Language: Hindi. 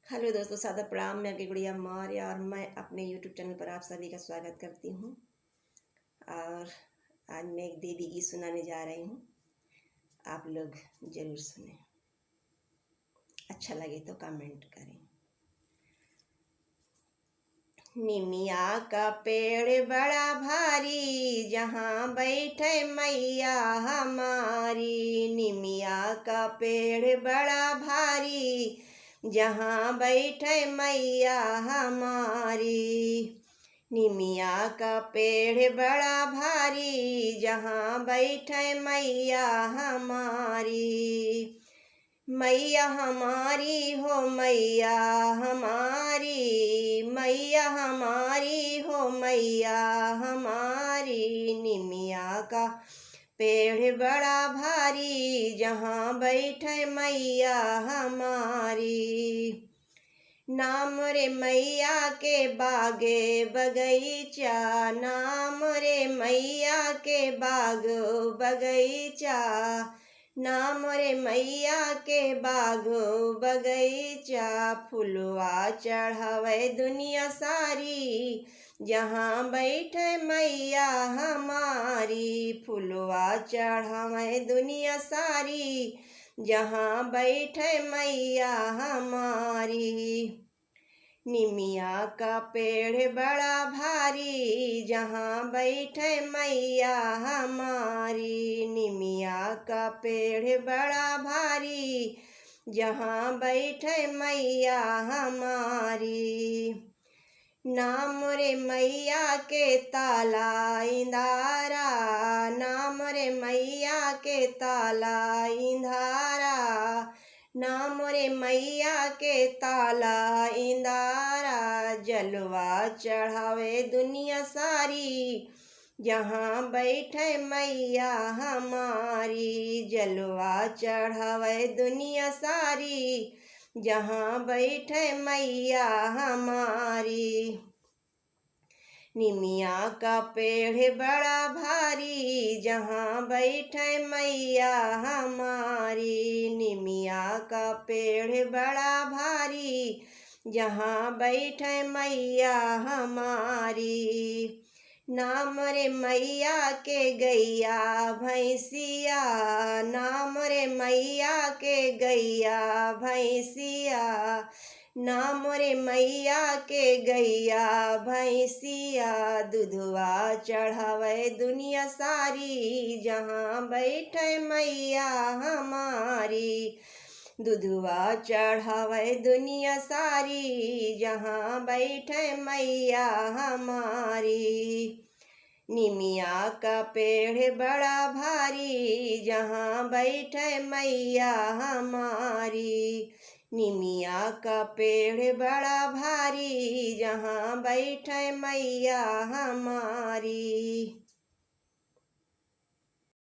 हेलो दोस्तों, सादा प्रणाम। मैं आपकी गुड़िया मौर्य और मैं अपने यूट्यूब चैनल पर आप सभी का स्वागत करती हूँ। और आज मैं एक देवी गीत सुनाने जा रही हूँ। आप लोग ज़रूर सुने, अच्छा लगे तो कमेंट करें। निमिया का पेड़ बड़ा भारी, जहाँ बैठे मैया हमारी। निमिया का पेड़ बड़ा भारी, जहाँ बैठे मैया हमारी। निमिया का पेड़ बड़ा भारी, जहाँ बैठे मैया हमारी। मैया हमारी हो मैया हमारी, मैया हमारी हो मैया हमारी। निमिया का पेड़ बड़ा भारी, जहाँ बैठे मैया हमारी। नाम रे मैया के बागे बगीचा, नाम रे मैया के बाग बगीचा। नाम रे मैया के बाग बगीचा। फुलवा चढ़ावे दुनिया सारी, जहाँ बैठे मैया हमारी। फुलवा चढ़ावे दुनिया सारी, जहाँ बैठे मैया हमारी। निमिया का पेड़ बड़ा भारी, जहाँ बैठे मैया हमारी। निमिया का पेड़ बड़ा भारी, जहाँ बैठे मैया हमारी। नाम रे मैया के ताला इंधारा, नाम रे मैया के ताला इंधारा। नाम रे मैया के ताला इंधारा। जलवा चढ़ावे दुनिया सारी, जहाँ बैठे मैया हमारी। जलवा चढ़ावे दुनिया सारी, जहाँ बैठे मैया हमारी। निमिया का पेड़ बड़ा भारी, जहाँ बैठे मैया हमारी। निमिया का पेड़ बड़ा भारी, जहाँ बैठे मैया हमारी। नाम रे मैया के गैया भैंसिया, नाम रे मैया के गैया भैंसिया। नाम रे मैया के गैया भैंसिया। दूधवा चढ़ावे दुनिया सारी, जहाँ बैठे मैया हमारी। दूधवा चढ़ावे दुनिया सारी, जहाँ बैठे मैया हमारी। निमिया का पेड़ बड़ा भारी, जहाँ बैठे मैया हमारी। निमिया का पेड़ बड़ा भारी, जहाँ बैठे मैया हमारी।